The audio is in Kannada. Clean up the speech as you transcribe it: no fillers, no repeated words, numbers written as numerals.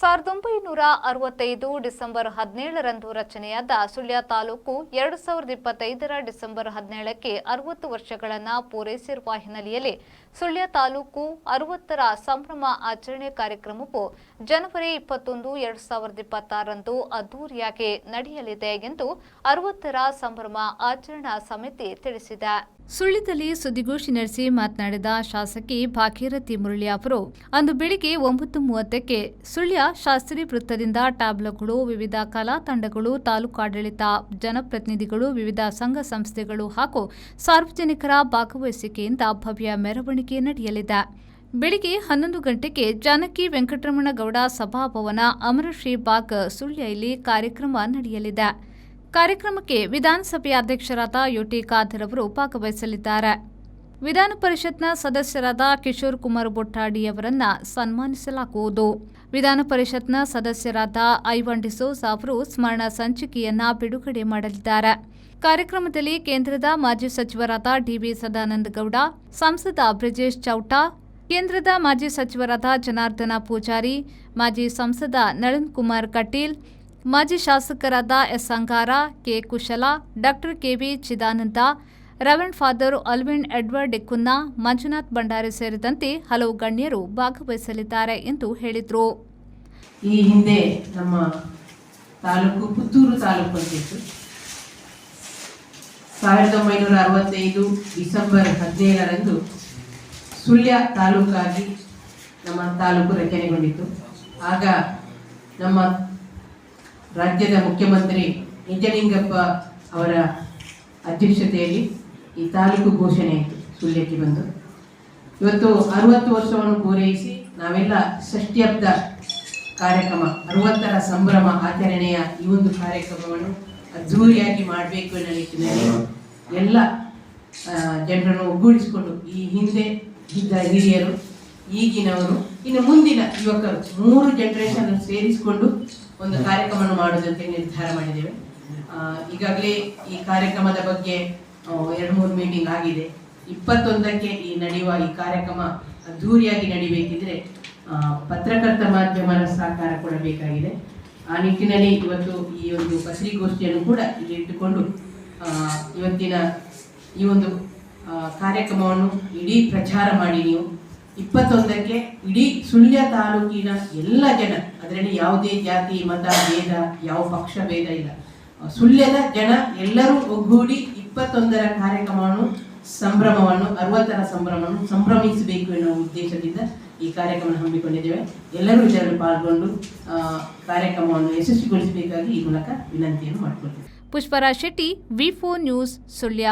1965 ಡಿಸೆಂಬರ್ 17ರಂದು ರಚನೆಯಾದ ಸುಳ್ಯ ತಾಲೂಕು 2025ರ ಡಿಸೆಂಬರ್ 17ಕ್ಕೆ 60 ವರ್ಷಗಳನ್ನು ಪೂರೈಸಿರುವ ಹಿನ್ನೆಲೆಯಲ್ಲಿ ಸುಳ್ಯ ತಾಲೂಕು 60ರ ಸಂಭ್ರಮ ಆಚರಣೆ ಕಾರ್ಯಕ್ರಮವು ಜನವರಿ 21, 2026ರಂದು ಅದ್ದೂರಿಯಾಗಿ ನಡೆಯಲಿದೆ ಎಂದು 60ರ ಸಂಭ್ರಮ ಆಚರಣಾ ಸಮಿತಿ ತಿಳಿಸಿದೆ. ಸುಳ್ಯದಲ್ಲಿ ಸುದ್ದಿಗೋಷ್ಠಿ ನಡೆಸಿ ಮಾತನಾಡಿದ ಶಾಸಕಿ ಭಾಗೀರಥಿ ಮುರಳಿ ಅವರು ಅಂದು ಬೆಳಿಗ್ಗೆ 9:30ಕ್ಕೆ ಸುಳ್ಯ ಶಾಸ್ತ್ರಿ ವೃತ್ತದಿಂದ ಟ್ಯಾಬ್ಲೋಗಳು, ವಿವಿಧ ಕಲಾ ತಂಡಗಳು, ತಾಲೂಕಾಡಳಿತ ಜನಪ್ರತಿನಿಧಿಗಳು, ವಿವಿಧ ಸಂಘ ಸಂಸ್ಥೆಗಳು ಹಾಗೂ ಸಾರ್ವಜನಿಕರ ಭಾಗವಹಿಸುವಿಕೆಯಿಂದ ಭವ್ಯ ಮೆರವಣಿಗೆ ನಡೆಯಲಿದೆ. ಬೆಳಿಗ್ಗೆ 11 ಗಂಟೆಗೆ ಜಾನಕಿ ವೆಂಕಟರಮಣಗೌಡ ಸಭಾಭವನ ಅಮರಶ್ರೀ ಬಾಗ್ ಸುಳ್ಯ ಇಲ್ಲಿ ಕಾರ್ಯಕ್ರಮ ನಡೆಯಲಿದೆ. ಕಾರ್ಯಕ್ರಮಕ್ಕೆ ವಿಧಾನಸಭೆಯ ಅಧ್ಯಕ್ಷರಾದ ಯುಟಿ ಖಾದರ್ ಅವರು ಭಾಗವಹಿಸಲಿದ್ದಾರೆ. ವಿಧಾನ ಪರಿಷತ್ನ ಸದಸ್ಯರಾದ ಕಿಶೋರ್ ಕುಮಾರ್ ಬೊಟ್ಟಾಡಿ ಅವರನ್ನು ಸನ್ಮಾನಿಸಲಾಗುವುದು. ವಿಧಾನ ಪರಿಷತ್ನ ಸದಸ್ಯರಾದ ಐವನ್ ಡಿಸೋಜ ಅವರು ಸ್ಮರಣ ಸಂಚಿಕೆಯನ್ನ ಬಿಡುಗಡೆ ಮಾಡಲಿದ್ದಾರೆ. ಕಾರ್ಯಕ್ರಮದಲ್ಲಿ ಕೇಂದ್ರದ ಮಾಜಿ ಸಚಿವರಾದ ಡಿವಿ ಸದಾನಂದ ಗೌಡ, ಸಂಸದ ಬ್ರಿಜೇಶ್ ಚೌಟಾ, ಕೇಂದ್ರದ ಮಾಜಿ ಸಚಿವರಾದ ಜನಾರ್ದನ ಪೂಜಾರಿ, ಮಾಜಿ ಸಂಸದ ನಳಿನ್ ಕುಮಾರ್ ಕಟೀಲ್, ಮಾಜಿ ಶಾಸಕರಾದ S Angara, K Kushala, doctor K V Chidananda, reverend father Alvin Edward D'Cunha, Manjunath Bhandari ಸೇರಿದಂತೆ ಹಲವು ಗಣ್ಯರು ಭಾಗವಹಿಸಲಿದ್ದಾರೆ ಎಂದು ಹೇಳಿದರು. ಈ ಹಿಂದೆ ನಮ್ಮ ತಾಲೂಕು ಪುತ್ತೂರು ತಾಲೂಕು ಅಂತಿತ್ತು. 1965 ಡಿಸೆಂಬರ್ 17ರಂದು ಸುಳ್ಯ ತಾಲೂಕಾಗಿ ನಮ್ಮ ತಾಲೂಕು ರಚನೆಗೊಂಡಿತು. ಆಗ ನಮ್ಮ ರಾಜ್ಯದ ಮುಖ್ಯಮಂತ್ರಿ ನಿಜಲಿಂಗಪ್ಪ ಅವರ ಅಧ್ಯಕ್ಷತೆಯಲ್ಲಿ ಈ ತಾಲೂಕು ಘೋಷಣೆ ಆಯಿತು ಸುಳ್ಯಕ್ಕೆ ಬಂದು. ಇವತ್ತು 60 ವರ್ಷವನ್ನು ಪೂರೈಸಿ ನಾವೆಲ್ಲ ಷಷ್ಠ್ಯಬ್ದ ಕಾರ್ಯಕ್ರಮ 60ರ ಸಂಭ್ರಮ ಆಚರಣೆಯ ಈ ಒಂದು ಕಾರ್ಯಕ್ರಮವನ್ನು ಅದ್ಧೂರಿಯಾಗಿ ಮಾಡಬೇಕು ಎನ್ನುವ ನಿಟ್ಟಿನಲ್ಲಿ ಎಲ್ಲ ಜನರನ್ನು ಒಗ್ಗೂಡಿಸಿಕೊಂಡು ಈ ಹಿಂದೆ ಇದ್ದ ಹಿರಿಯರು, ಈಗಿನವರು, ಇನ್ನು ಮುಂದಿನ ಯುವಕರು 3 ಜನರೇಷನ್ ಸೇರಿಸಿಕೊಂಡು ಒಂದು ಕಾರ್ಯಕ್ರಮವನ್ನು ಮಾಡುವುದಂತ ನಿರ್ಧಾರ ಮಾಡಿದ್ದೇವೆ. ಈಗಾಗಲೇ ಈ ಕಾರ್ಯಕ್ರಮದ ಬಗ್ಗೆ 2-3 ಮೀಟಿಂಗ್ ಆಗಿದೆ. 21ಕ್ಕೆ ಈ ನಡೆಯುವ ಈ ಕಾರ್ಯಕ್ರಮ ಅದ್ಧೂರಿಯಾಗಿ ನಡಿಬೇಕಿದ್ರೆ ಪತ್ರಕರ್ತ ಮಾಧ್ಯಮದ ಸಹಕಾರ ಕೊಡಬೇಕಾಗಿದೆ. ಆ ನಿಟ್ಟಿನಲ್ಲಿ ಇವತ್ತು ಈ ಒಂದು ಪತ್ರಿಕಾಗೋಷ್ಠಿಯನ್ನು ಕೂಡ ಇಲ್ಲಿ ಇಟ್ಟುಕೊಂಡು ಇವತ್ತಿನ ಈ ಒಂದು ಕಾರ್ಯಕ್ರಮವನ್ನು ಇಡೀ ಪ್ರಚಾರ ಮಾಡಿ ನೀವು 21ಕ್ಕೆ ಇಡೀ ಸುಳ್ಯ ತಾಲೂಕಿನ ಎಲ್ಲ ಜನ, ಅದರಲ್ಲಿ ಯಾವುದೇ ಜಾತಿ ಮತ ಭೇದ, ಯಾವ ಪಕ್ಷ ಭೇದ ಇಲ್ಲ, ಸುಳ್ಯದ ಜನ ಎಲ್ಲರೂ ಒಗ್ಗೂಡಿ 21ರ ಕಾರ್ಯಕ್ರಮವನ್ನು 60ರ ಸಂಭ್ರಮವನ್ನು ಸಂಭ್ರಮಿಸಬೇಕು ಎನ್ನುವ ಉದ್ದೇಶದಿಂದ ಈ ಕಾರ್ಯಕ್ರಮ ಹಮ್ಮಿಕೊಂಡಿದ್ದೇವೆ. ಎಲ್ಲರೂ ಇದರಲ್ಲಿ ಪಾಲ್ಗೊಂಡು ಕಾರ್ಯಕ್ರಮವನ್ನು ಯಶಸ್ವಿಗೊಳಿಸಬೇಕಾಗಿ ಈ ಮೂಲಕ ವಿನಂತಿಯನ್ನು ಮಾಡಿಕೊಳ್ತೇವೆ. ಪುಷ್ಪರಾಜ್ ಶೆಟ್ಟಿ, ವಿ4 ನ್ಯೂಸ್, ಸುಳ್ಯ.